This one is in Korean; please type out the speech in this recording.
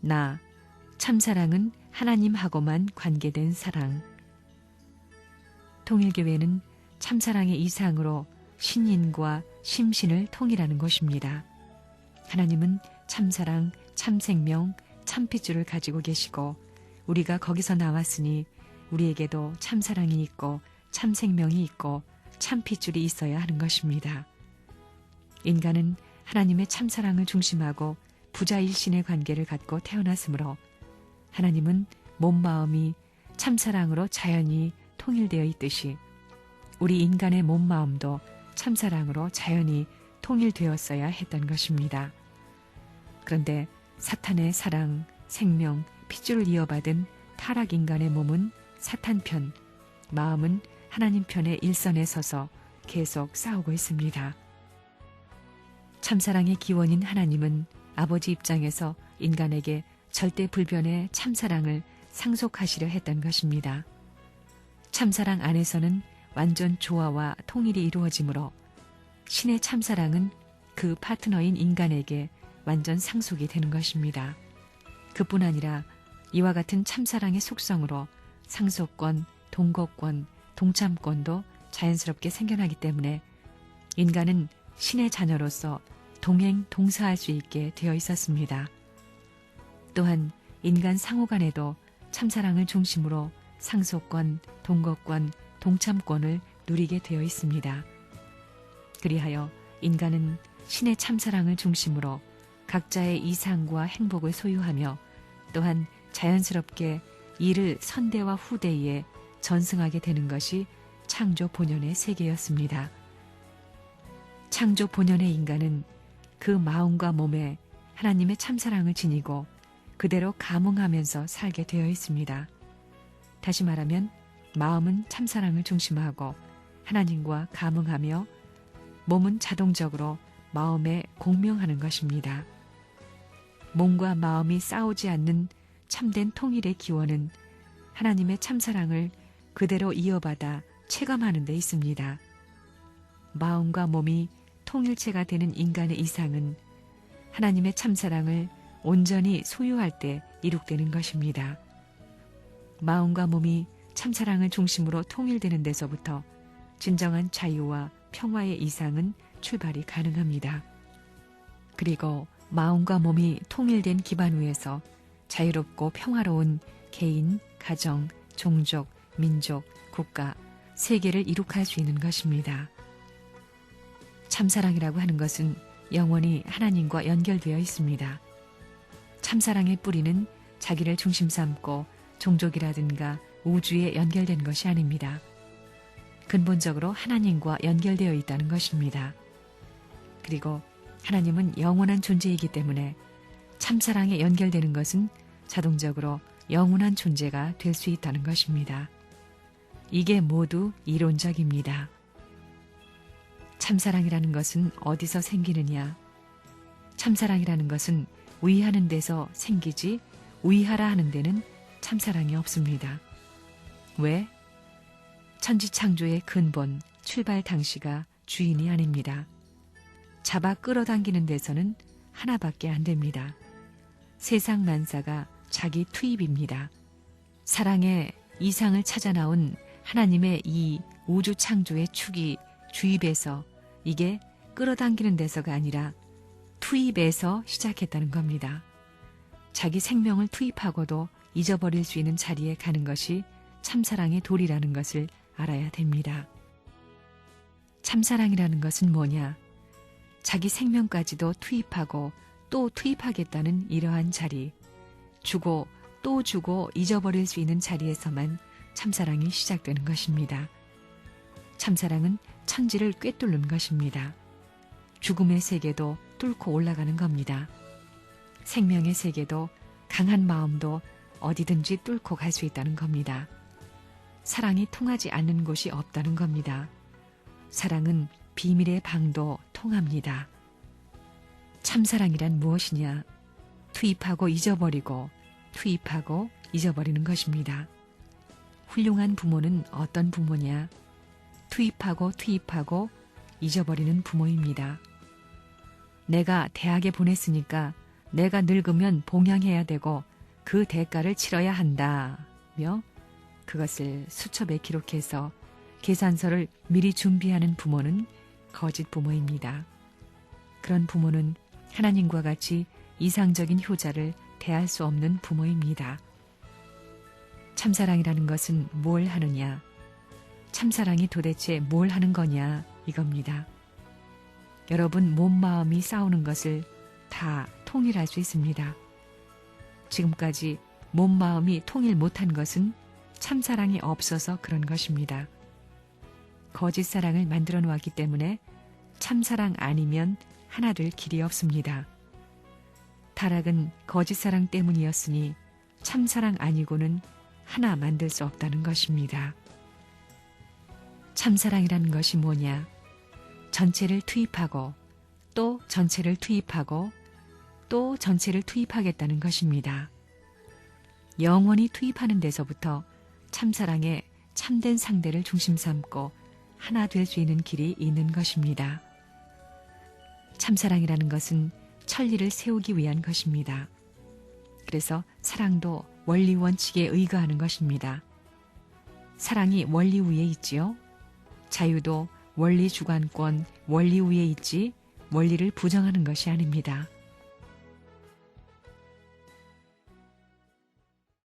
나, 참사랑은 하나님하고만 관계된 사랑. 통일교회는 참사랑의 이상으로 신인과 심신을 통일하는 곳입니다. 하나님은 참사랑, 참생명, 참핏줄을 가지고 계시고 우리가 거기서 나왔으니 우리에게도 참사랑이 있고 참생명이 있고 참핏줄이 있어야 하는 것입니다. 인간은 하나님의 참사랑을 중심하고 부자일신의 관계를 갖고 태어났으므로 하나님은 몸 마음이 참사랑으로 자연히 통일되어 있듯이 우리 인간의 몸 마음도 참사랑으로 자연히 통일되었어야 했던 것입니다. 그런데 사탄의 사랑, 생명, 핏줄을 이어받은 타락 인간의 몸은 사탄 편, 마음은 하나님 편의 일선에 서서 계속 싸우고 있습니다. 참사랑의 기원인 하나님은 아버지 입장에서 인간에게 절대 불변의 참사랑을 상속하시려 했던 것입니다. 참사랑 안에서는 완전 조화와 통일이 이루어지므로 신의 참사랑은 그 파트너인 인간에게 완전 상속이 되는 것입니다. 그뿐 아니라 이와 같은 참사랑의 속성으로 상속권, 동거권, 동참권도 자연스럽게 생겨나기 때문에 인간은 신의 자녀로서 동행, 동사할 수 있게 되어 있었습니다. 또한 인간 상호 간에도 참사랑을 중심으로 상속권, 동거권, 동참권을 누리게 되어 있습니다. 그리하여 인간은 신의 참사랑을 중심으로 각자의 이상과 행복을 소유하며 또한 자연스럽게 이를 선대와 후대에 전승하게 되는 것이 창조 본연의 세계였습니다. 창조 본연의 인간은 그 마음과 몸에 하나님의 참사랑을 지니고 그대로 감응하면서 살게 되어 있습니다. 다시 말하면 마음은 참사랑을 중심하고 하나님과 감응하며 몸은 자동적으로 마음에 공명하는 것입니다. 몸과 마음이 싸우지 않는 참된 통일의 기원은 하나님의 참사랑을 그대로 이어받아 체감하는 데 있습니다. 마음과 몸이 통일체가 되는 인간의 이상은 하나님의 참사랑을 온전히 소유할 때 이룩되는 것입니다. 마음과 몸이 참사랑을 중심으로 통일되는 데서부터 진정한 자유와 평화의 이상은 출발이 가능합니다. 그리고 마음과 몸이 통일된 기반 위에서 자유롭고 평화로운 개인, 가정, 종족, 민족, 국가, 세계를 이룩할 수 있는 것입니다. 참사랑이라고 하는 것은 영원히 하나님과 연결되어 있습니다. 참사랑의 뿌리는 자기를 중심 삼고 종족이라든가 우주에 연결된 것이 아닙니다. 근본적으로 하나님과 연결되어 있다는 것입니다. 그리고 하나님은 영원한 존재이기 때문에 참사랑에 연결되는 것은 자동적으로 영원한 존재가 될 수 있다는 것입니다. 이게 모두 이론적입니다. 참사랑이라는 것은 어디서 생기느냐? 참사랑이라는 것은 위하는 데서 생기지 위하라 하는 데는 참사랑이 없습니다. 왜? 천지창조의 근본, 출발 당시가 주인이 아닙니다. 잡아 끌어당기는 데서는 하나밖에 안 됩니다. 세상 만사가 자기 투입입니다. 사랑의 이상을 찾아 나온 하나님의 이 우주 창조의 축이 주입에서 이게 끌어당기는 데서가 아니라 투입에서 시작했다는 겁니다. 자기 생명을 투입하고도 잊어버릴 수 있는 자리에 가는 것이 참사랑의 도리라는 것을 알아야 됩니다. 참사랑이라는 것은 뭐냐? 자기 생명까지도 투입하고 또 투입하겠다는 이러한 자리, 주고 또 주고 잊어버릴 수 있는 자리에서만 참사랑이 시작되는 것입니다. 참사랑은 천지를 꿰뚫는 것입니다. 죽음의 세계도 뚫고 올라가는 겁니다. 생명의 세계도 강한 마음도 어디든지 뚫고 갈 수 있다는 겁니다. 사랑이 통하지 않는 곳이 없다는 겁니다. 사랑은 비밀의 방도 통합니다. 참사랑이란 무엇이냐? 투입하고 잊어버리고 투입하고 잊어버리는 것입니다. 훌륭한 부모는 어떤 부모냐? 투입하고 잊어버리는 부모입니다. 내가 대학에 보냈으니까 내가 늙으면 봉양해야 되고 그 대가를 치러야 한다며 그것을 수첩에 기록해서 계산서를 미리 준비하는 부모는 거짓 부모입니다. 그런 부모는 하나님과 같이 이상적인 효자를 대할 수 없는 부모입니다. 참사랑이라는 것은 뭘 하느냐? 참사랑이 도대체 뭘 하는 거냐? 이겁니다. 여러분 몸 마음이 싸우는 것을 다 통일할 수 있습니다. 지금까지 몸 마음이 통일 못한 것은 참사랑이 없어서 그런 것입니다. 거짓 사랑을 만들어 놓았기 때문에 참사랑 아니면 하나 될 길이 없습니다. 타락은 거짓 사랑 때문이었으니 참사랑 아니고는 하나 만들 수 없다는 것입니다. 참사랑이라는 것이 뭐냐? 전체를 투입하고 또 전체를 투입하고 또 전체를 투입하겠다는 것입니다. 영원히 투입하는 데서부터 참사랑의 참된 상대를 중심 삼고 하나 될 수 있는 길이 있는 것입니다. 참사랑이라는 것은 천리를 세우기 위한 것입니다. 그래서 사랑도 원리 원칙에 의거하는 것입니다. 사랑이 원리 위에 있지요. 자유도 원리 주관권, 원리 위에 있지 원리를 부정하는 것이 아닙니다.